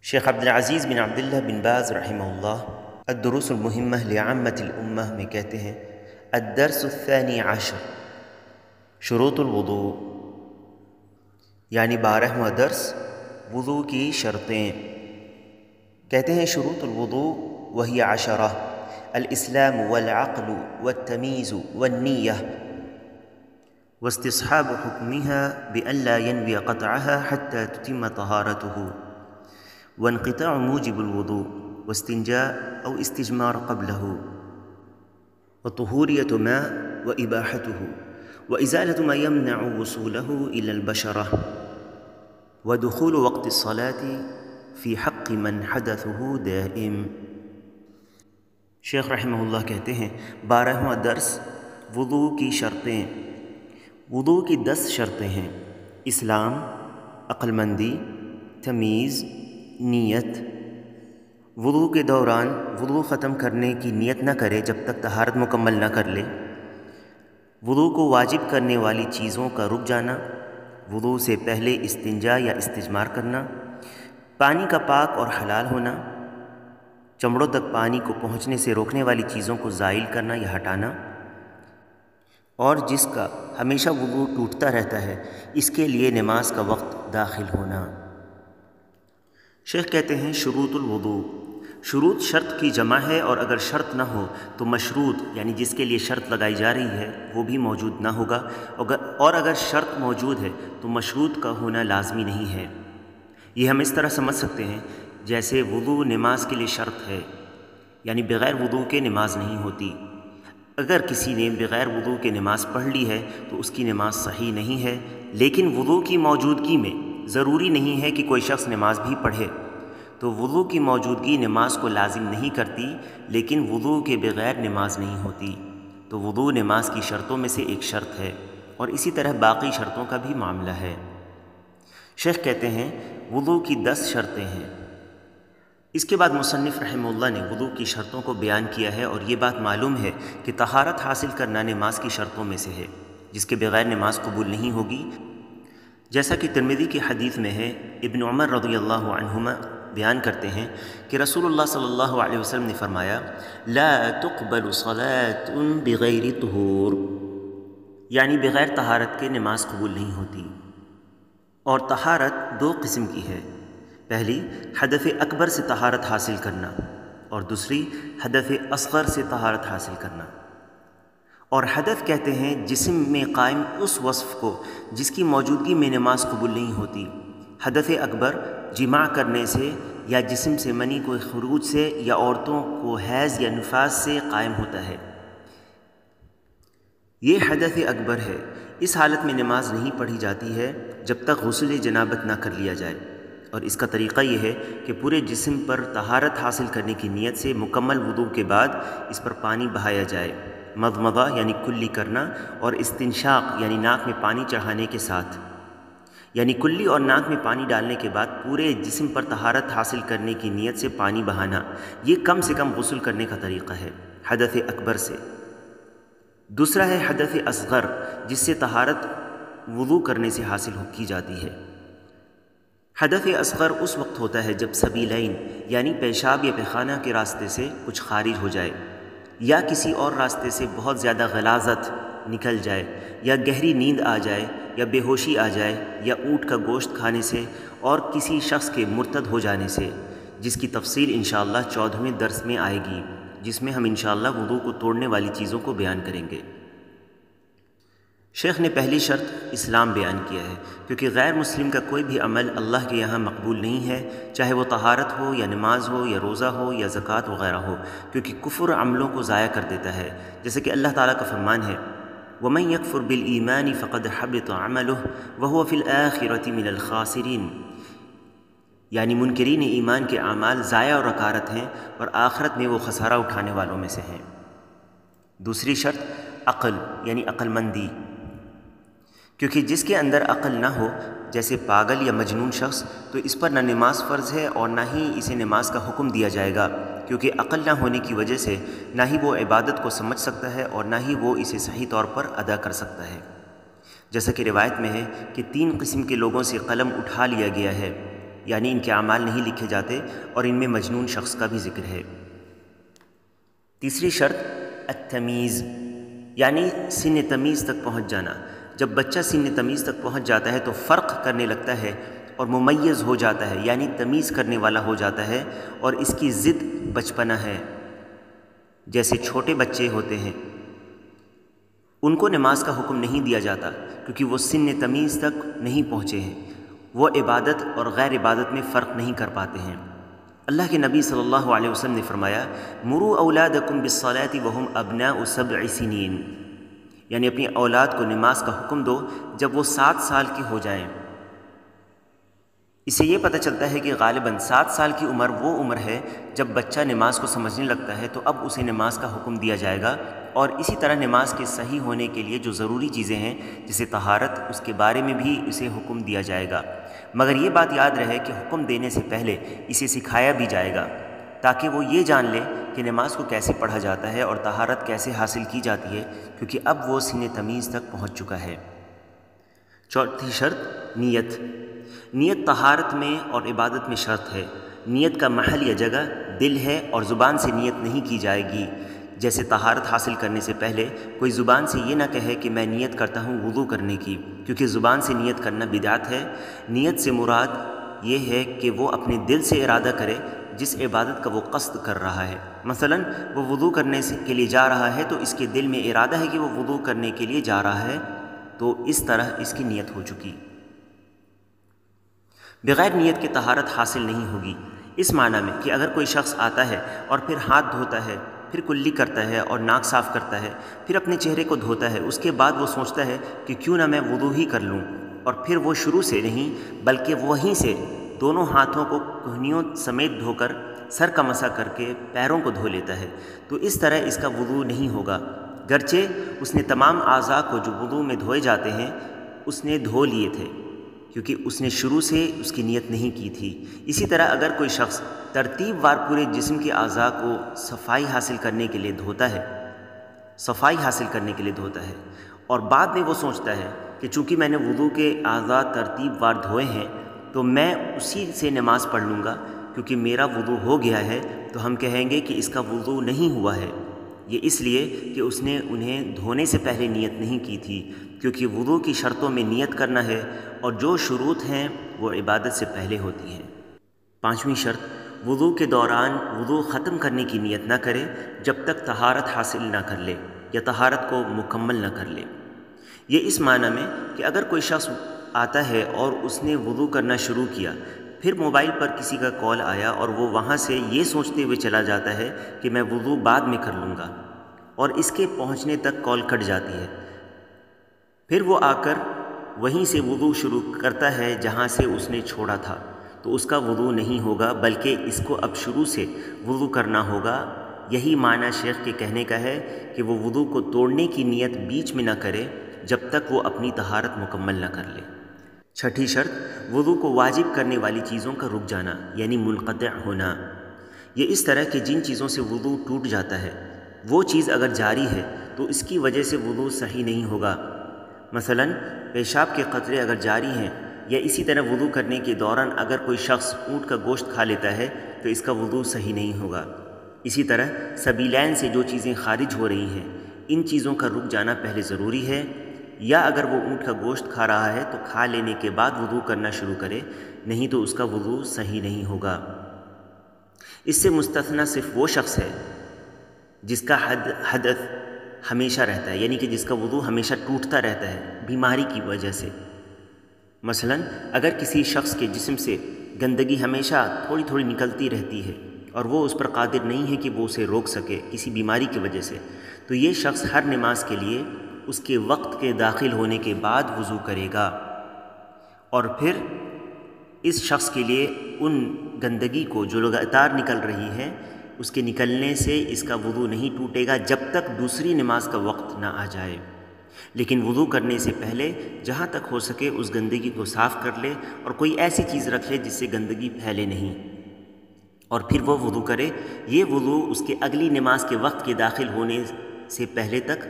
شیخ عبدالعزیز بن عبداللہ بن باز رحمہ اللہ الدروس المہمہ لعامۃ الامہ میں کہتے ہیں الدرس الثانی عشر شروط الوضوء، یعنی 12واں درس وضوء کی شرطیں۔ کہتے ہیں شروط الوضوء وہی 10 الاسلام والعقل والتمییز والنیہ واستصحاب حکمها بأن لا ينوي قطعها حتى تتم طهارته وانقطاع موجب الوضوء واستنجاء أو استجمار قبله وطهورية ماء وإباحته وإزالة ما يمنع وصوله إلى البشرة ودخول وقت الصلاة في حق من حدثه دائم۔ شیخ رحمہ اللہ کہتے ہیں 12واں درس وضوء کی شرطیں۔ وضوء کی 10 شرطیں ہیں: اسلام، عقل مندی، تمیز، نیت۔ وضوء کے دوران وضوء ختم کرنے کی نیت نہ کرے جب تک طہارت مکمل نہ کر لے۔ وضوء کو واجب کرنے والی چیزوں کا رک جانا، وضوء سے پہلے استنجا یا استجمار کرنا، پانی کا پاک اور حلال ہونا، چمڑوں تک پانی کو پہنچنے سے روکنے والی چیزوں کو زائل کرنا یا ہٹانا، اور جس کا ہمیشہ وضوء ٹوٹتا رہتا ہے اس کے لیے نماز کا وقت داخل ہونا۔ شیخ کہتے ہیں شروط الوضوء، شروط شرط کی جمع ہے، اور اگر شرط نہ ہو تو مشروط یعنی جس کے لیے شرط لگائی جا رہی ہے وہ بھی موجود نہ ہوگا، اور اگر شرط موجود ہے تو مشروط کا ہونا لازمی نہیں ہے۔ یہ ہم اس طرح سمجھ سکتے ہیں جیسے وضوء نماز کے لیے شرط ہے، یعنی بغیر وضوء کے نماز نہیں ہوتی۔ اگر کسی نے بغیر وضوء کے نماز پڑھ لی ہے تو اس کی نماز صحیح نہیں ہے، لیکن وضوء کی موجودگی میں ضروری نہیں ہے کہ کوئی شخص نماز بھی پڑھے، تو وضوء کی موجودگی نماز کو لازم نہیں کرتی، لیکن وضوء کے بغیر نماز نہیں ہوتی، تو وضوء نماز کی شرطوں میں سے ایک شرط ہے، اور اسی طرح باقی شرطوں کا بھی معاملہ ہے۔ شیخ کہتے ہیں وضوء کی 10 شرطیں ہیں۔ اس کے بعد مصنف رحمہ اللہ نے وضوء کی شرطوں کو بیان کیا ہے، اور یہ بات معلوم ہے کہ طہارت حاصل کرنا نماز کی شرطوں میں سے ہے، جس کے بغیر نماز قبول نہیں ہوگی، جیسا کہ ترمذی کی حدیث میں ہے۔ ابن عمر رضی اللہ عنہما بیان کرتے ہیں کہ رسول اللہ صلی اللہ علیہ وسلم نے فرمایا لا تقبل صلاة بغیر طہور، یعنی بغیر طہارت کے نماز قبول نہیں ہوتی۔ اور طہارت 2 قسم کی ہے، پہلی حدث اکبر سے طہارت حاصل کرنا، اور دوسری حدث اصغر سے طہارت حاصل کرنا۔ اور حدث کہتے ہیں جسم میں قائم اس وصف کو جس کی موجودگی میں نماز قبول نہیں ہوتی۔ حدث اکبر جماع کرنے سے یا جسم سے منی کو خروج سے یا عورتوں کو حیض یا نفاس سے قائم ہوتا ہے، یہ حدث اکبر ہے۔ اس حالت میں نماز نہیں پڑھی جاتی ہے جب تک غسل جنابت نہ کر لیا جائے، اور اس کا طریقہ یہ ہے کہ پورے جسم پر طہارت حاصل کرنے کی نیت سے مکمل وضوء کے بعد اس پر پانی بہایا جائے، مضمضہ یعنی کلی کرنا، اور استنشاق یعنی ناک میں پانی چڑھانے کے ساتھ، یعنی کلی اور ناک میں پانی ڈالنے کے بعد پورے جسم پر طہارت حاصل کرنے کی نیت سے پانی بہانا، یہ کم سے کم غسل کرنے کا طریقہ ہے حدث اکبر سے۔ دوسرا ہے حدث اصغر، جس سے طہارت وضوء کرنے سے حاصل کی جاتی ہے۔ حدث اصغر اس وقت ہوتا ہے جب سبیلین یعنی پیشاب یا پیخانہ کے راستے سے کچھ خارج ہو جائے، یا کسی اور راستے سے بہت زیادہ غلاظت نکل جائے، یا گہری نیند آ جائے، یا بے ہوشی آ جائے، یا اونٹ کا گوشت کھانے سے، اور کسی شخص کے مرتد ہو جانے سے، جس کی تفصیل انشاءاللہ 14ویں درس میں آئے گی، جس میں ہم انشاءاللہ وضوء کو توڑنے والی چیزوں کو بیان کریں گے۔ شیخ نے پہلی شرط اسلام بیان کیا ہے، کیونکہ غیر مسلم کا کوئی بھی عمل اللہ کے یہاں مقبول نہیں ہے، چاہے وہ طہارت ہو یا نماز ہو یا روزہ ہو یا زکوٰۃ وغیرہ ہو، کیونکہ کفر عملوں کو ضائع کر دیتا ہے، جیسے کہ اللہ تعالیٰ کا فرمان ہے وَمَن يَكْفُرْ بِالْإِيمَانِ فَقَدْ حَبِطَ عَمَلُهُ وَهُوَ فِي الْآخِرَةِ مِنَ الْخَاسِرِينَ، یعنی منکرین ایمان کے اعمال ضائع اور رکارت ہیں، اور آخرت میں وہ خسارہ اٹھانے والوں میں سے ہیں۔ دوسری شرط عقل یعنی عقل مندی، کیونکہ جس کے اندر عقل نہ ہو، جیسے پاگل یا مجنون شخص، تو اس پر نہ نماز فرض ہے اور نہ ہی اسے نماز کا حکم دیا جائے گا، کیونکہ عقل نہ ہونے کی وجہ سے نہ ہی وہ عبادت کو سمجھ سکتا ہے اور نہ ہی وہ اسے صحیح طور پر ادا کر سکتا ہے۔ جیسا کہ روایت میں ہے کہ 3 قسم کے لوگوں سے قلم اٹھا لیا گیا ہے، یعنی ان کے اعمال نہیں لکھے جاتے، اور ان میں مجنون شخص کا بھی ذکر ہے۔ تیسری شرط التمیز، یعنی سن تمیز تک پہنچ جانا۔ جب بچہ سن تمیز تک پہنچ جاتا ہے تو فرق کرنے لگتا ہے اور ممیز ہو جاتا ہے، یعنی تمیز کرنے والا ہو جاتا ہے، اور اس کی ضد بچپنا ہے۔ جیسے چھوٹے بچے ہوتے ہیں، ان کو نماز کا حکم نہیں دیا جاتا کیونکہ وہ سن تمیز تک نہیں پہنچے ہیں، وہ عبادت اور غیر عبادت میں فرق نہیں کر پاتے ہیں۔ اللہ کے نبی صلی اللہ علیہ وسلم نے فرمایا مروا اولادکم بالصلاۃ وہم ابناء 7 سنین، یعنی اپنی اولاد کو نماز کا حکم دو جب وہ 7 سال کی ہو جائیں۔ اس سے یہ پتہ چلتا ہے کہ غالباً 7 سال کی عمر وہ عمر ہے جب بچہ نماز کو سمجھنے لگتا ہے، تو اب اسے نماز کا حکم دیا جائے گا، اور اسی طرح نماز کے صحیح ہونے کے لیے جو ضروری چیزیں ہیں جیسے طہارت، اس کے بارے میں بھی اسے حکم دیا جائے گا۔ مگر یہ بات یاد رہے کہ حکم دینے سے پہلے اسے سکھایا بھی جائے گا تاکہ وہ یہ جان لے کہ نماز کو کیسے پڑھا جاتا ہے اور طہارت کیسے حاصل کی جاتی ہے، کیونکہ اب وہ سن تمیز تک پہنچ چکا ہے۔ چوتھی شرط نیت۔ نیت طہارت میں اور عبادت میں شرط ہے۔ نیت کا محل یا جگہ دل ہے اور زبان سے نیت نہیں کی جائے گی۔ جیسے طہارت حاصل کرنے سے پہلے کوئی زبان سے یہ نہ کہے کہ میں نیت کرتا ہوں وضو کرنے کی، کیونکہ زبان سے نیت کرنا بدعت ہے۔ نیت سے مراد یہ ہے کہ وہ اپنے دل سے ارادہ کرے جس عبادت کا وہ قصد کر رہا ہے۔ مثلا وہ وضو کرنے کے لیے جا رہا ہے تو اس کے دل میں ارادہ ہے کہ وہ وضو کرنے کے لیے جا رہا ہے، تو اس طرح اس کی نیت ہو چکی۔ بغیر نیت کے طہارت حاصل نہیں ہوگی، اس معنی میں کہ اگر کوئی شخص آتا ہے اور پھر ہاتھ دھوتا ہے، پھر کلی کرتا ہے اور ناک صاف کرتا ہے، پھر اپنے چہرے کو دھوتا ہے، اس کے بعد وہ سوچتا ہے کہ کیوں نہ میں وضو ہی کر لوں، اور پھر وہ شروع سے نہیں بلکہ وہیں سے دونوں ہاتھوں کو کہنیوں سمیت دھو کر سر کا مسح کر کے پیروں کو دھو لیتا ہے، تو اس طرح اس کا وضو نہیں ہوگا، گرچہ اس نے تمام اعضاء کو جو وضو میں دھوئے جاتے ہیں اس نے دھو لیے تھے، کیونکہ اس نے شروع سے اس کی نیت نہیں کی تھی۔ اسی طرح اگر کوئی شخص ترتیب وار پورے جسم کے اعضاء کو صفائی حاصل کرنے کے لیے دھوتا ہے اور بعد میں وہ سوچتا ہے کہ چونکہ میں نے وضو کے اعضاء ترتیب وار دھوئے ہیں تو میں اسی سے نماز پڑھ لوں گا کیونکہ میرا وضو ہو گیا ہے، تو ہم کہیں گے کہ اس کا وضو نہیں ہوا ہے، یہ اس لیے کہ اس نے انہیں دھونے سے پہلے نیت نہیں کی تھی، کیونکہ وضو کی شرطوں میں نیت کرنا ہے اور جو شروط ہیں وہ عبادت سے پہلے ہوتی ہیں۔ پانچویں شرط وضو کے دوران وضو ختم کرنے کی نیت نہ کرے جب تک طہارت حاصل نہ کر لے یا طہارت کو مکمل نہ کر لے۔ یہ اس معنی میں کہ اگر کوئی شخص آتا ہے اور اس نے وضو کرنا شروع کیا، پھر موبائل پر کسی کا کال آیا اور وہ وہاں سے یہ سوچتے ہوئے چلا جاتا ہے کہ میں وضو بعد میں کر لوں گا، اور اس کے پہنچنے تک کال کٹ جاتی ہے، پھر وہ آ کر وہیں سے وضو شروع کرتا ہے جہاں سے اس نے چھوڑا تھا، تو اس کا وضو نہیں ہوگا بلکہ اس کو اب شروع سے وضو کرنا ہوگا۔ یہی معنی شیخ کے کہنے کا ہے کہ وہ وضو کو توڑنے کی نیت بیچ میں نہ کرے جب تک وہ اپنی طہارت مکمل نہ کر لے۔ چھٹی شرط وضو کو واجب کرنے والی چیزوں کا رک جانا، یعنی منقطع ہونا۔ یہ اس طرح کہ جن چیزوں سے وضو ٹوٹ جاتا ہے وہ چیز اگر جاری ہے تو اس کی وجہ سے وضو صحیح نہیں ہوگا۔ مثلا پیشاب کے قطرے اگر جاری ہیں، یا اسی طرح وضو کرنے کے دوران اگر کوئی شخص اونٹ کا گوشت کھا لیتا ہے تو اس کا وضو صحیح نہیں ہوگا۔ اسی طرح سبیلین سے جو چیزیں خارج ہو رہی ہیں، ان چیزوں کا رک جانا پہلے ضروری ہے، یا اگر وہ اونٹ کا گوشت کھا رہا ہے تو کھا لینے کے بعد وضو کرنا شروع کرے، نہیں تو اس کا وضو صحیح نہیں ہوگا۔ اس سے مستثنی صرف وہ شخص ہے جس کا حدث ہمیشہ رہتا ہے، یعنی کہ جس کا وضو ہمیشہ ٹوٹتا رہتا ہے بیماری کی وجہ سے۔ مثلا اگر کسی شخص کے جسم سے گندگی ہمیشہ تھوڑی تھوڑی نکلتی رہتی ہے اور وہ اس پر قادر نہیں ہے کہ وہ اسے روک سکے کسی بیماری کی وجہ سے، تو یہ شخص ہر نماز کے لیے اس کے وقت کے داخل ہونے کے بعد وضو کرے گا، اور پھر اس شخص کے لیے ان گندگی کو جو لگاتار نکل رہی ہے اس کے نکلنے سے اس کا وضو نہیں ٹوٹے گا جب تک دوسری نماز کا وقت نہ آ جائے، لیکن وضو کرنے سے پہلے جہاں تک ہو سکے اس گندگی کو صاف کر لے اور کوئی ایسی چیز رکھ لے جس سے گندگی پھیلے نہیں، اور پھر وہ وضو کرے۔ یہ وضو اس کے اگلی نماز کے وقت کے داخل ہونے سے پہلے تک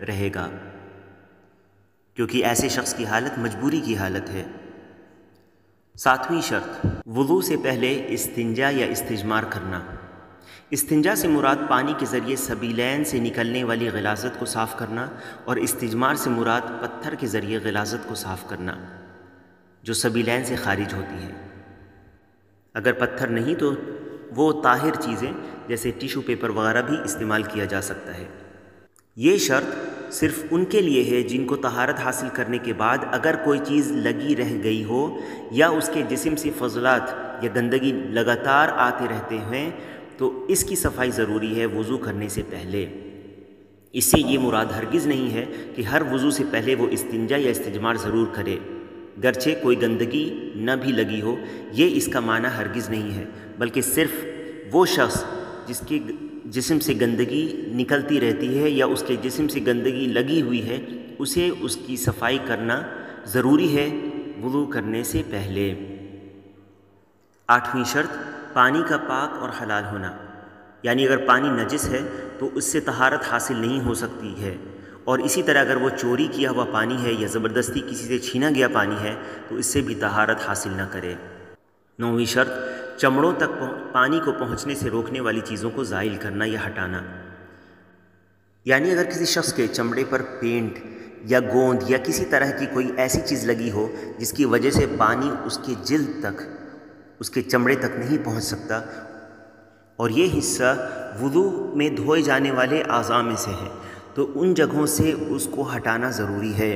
رہے گا، کیونکہ ایسے شخص کی حالت مجبوری کی حالت ہے۔ 7ویں شرط، وضو سے پہلے استنجا یا استجمار کرنا۔ استنجا سے مراد پانی کے ذریعے سبیلین سے نکلنے والی غلاظت کو صاف کرنا، اور استجمار سے مراد پتھر کے ذریعے غلاظت کو صاف کرنا جو سبیلین سے خارج ہوتی ہے۔ اگر پتھر نہیں تو وہ طاہر چیزیں جیسے ٹیشو پیپر وغیرہ بھی استعمال کیا جا سکتا ہے۔ یہ شرط صرف ان کے لیے ہے جن کو طہارت حاصل کرنے کے بعد اگر کوئی چیز لگی رہ گئی ہو یا اس کے جسم سے فضلات یا گندگی لگاتار آتے رہتے ہیں تو اس کی صفائی ضروری ہے وضو کرنے سے پہلے۔ اس سے یہ مراد ہرگز نہیں ہے کہ ہر وضو سے پہلے وہ استنجا یا استجمار ضرور کرے گرچہ کوئی گندگی نہ بھی لگی ہو، یہ اس کا معنی ہرگز نہیں ہے، بلکہ صرف وہ شخص جس کے جسم سے گندگی نکلتی رہتی ہے یا اس کے جسم سے گندگی لگی ہوئی ہے اسے اس کی صفائی کرنا ضروری ہے وضو کرنے سے پہلے۔ 8ویں شرط، پانی کا پاک اور حلال ہونا، یعنی اگر پانی نجس ہے تو اس سے طہارت حاصل نہیں ہو سکتی ہے، اور اسی طرح اگر وہ چوری کیا ہوا پانی ہے یا زبردستی کسی سے چھینا گیا پانی ہے تو اس سے بھی طہارت حاصل نہ کرے۔ 9ویں شرط، چمڑوں تک پانی کو پہنچنے سے روکنے والی چیزوں کو زائل کرنا یا ہٹانا، یعنی اگر کسی شخص کے چمڑے پر پینٹ یا گوند یا کسی طرح کی کوئی ایسی چیز لگی ہو جس کی وجہ سے پانی اس کے جلد تک، اس کے چمڑے تک نہیں پہنچ سکتا، اور یہ حصہ وضو میں دھوئے جانے والے اعضاء میں سے ہے، تو ان جگہوں سے اس کو ہٹانا ضروری ہے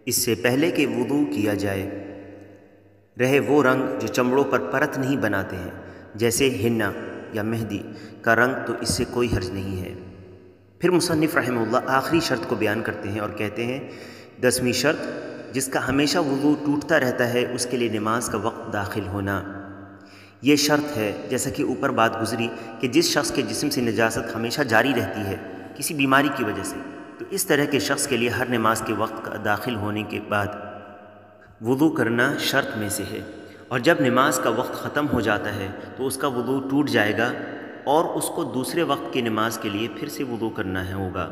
اس سے پہلے کہ وضو کیا جائے۔ رہے وہ رنگ جو چمڑوں پر پرت نہیں بناتے ہیں جیسے ہنا یا مہندی کا رنگ تو اس سے کوئی حرج نہیں ہے۔ پھر مصنف رحمہ اللہ آخری شرط کو بیان کرتے ہیں اور کہتے ہیں 10ویں شرط، جس کا ہمیشہ وضو ٹوٹتا رہتا ہے اس کے لیے نماز کا وقت داخل ہونا۔ یہ شرط ہے جیسا کہ اوپر بات گزری کہ جس شخص کے جسم سے نجاست ہمیشہ جاری رہتی ہے کسی بیماری کی وجہ سے، تو اس طرح کے شخص کے لیے ہر نماز کے وقت کا داخل ہونے کے بعد وضو کرنا شرط میں سے ہے، اور جب نماز کا وقت ختم ہو جاتا ہے تو اس کا وضو ٹوٹ جائے گا اور اس کو دوسرے وقت کی نماز کے لیے پھر سے وضو کرنا ہوگا۔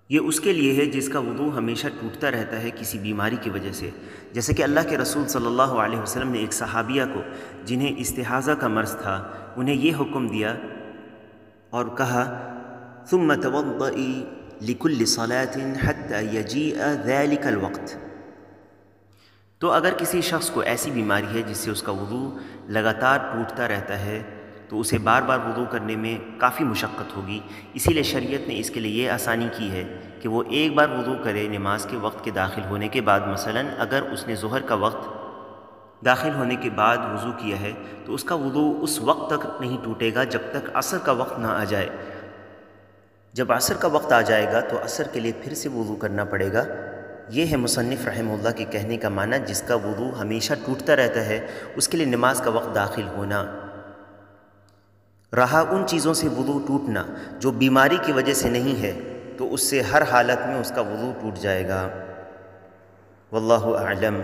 یہ اس کے لیے ہے جس کا وضو ہمیشہ ٹوٹتا رہتا ہے کسی بیماری کی وجہ سے، جیسے کہ اللہ کے رسول صلی اللہ علیہ وسلم نے ایک صحابیہ کو جنہیں استحاضہ کا مرض تھا انہیں یہ حکم دیا اور کہا ثم توضئي لكل صلاة حتى يجيء ذلك الوقت۔ تو اگر کسی شخص کو ایسی بیماری ہے جس سے اس کا وضو لگاتار ٹوٹتا رہتا ہے تو اسے بار بار وضو کرنے میں کافی مشقت ہوگی، اسی لیے شریعت نے اس کے لیے یہ آسانی کی ہے کہ وہ ایک بار وضو کرے نماز کے وقت کے داخل ہونے کے بعد۔ مثلا اگر اس نے ظہر کا وقت داخل ہونے کے بعد وضو کیا ہے تو اس کا وضو اس وقت تک نہیں ٹوٹے گا جب تک عصر کا وقت نہ آ جائے۔ جب عصر کا وقت آ جائے گا تو عصر کے لیے پھر سے وضو کرنا پڑے گا۔ یہ ہے مصنف رحمہ اللہ کے کہنے کا معنی، جس کا وضو ہمیشہ ٹوٹتا رہتا ہے اس کے لیے نماز کا وقت داخل ہونا۔ رہا ان چیزوں سے وضو ٹوٹنا جو بیماری کی وجہ سے نہیں ہے تو اس سے ہر حالت میں اس کا وضو ٹوٹ جائے گا۔ واللہ اعلم۔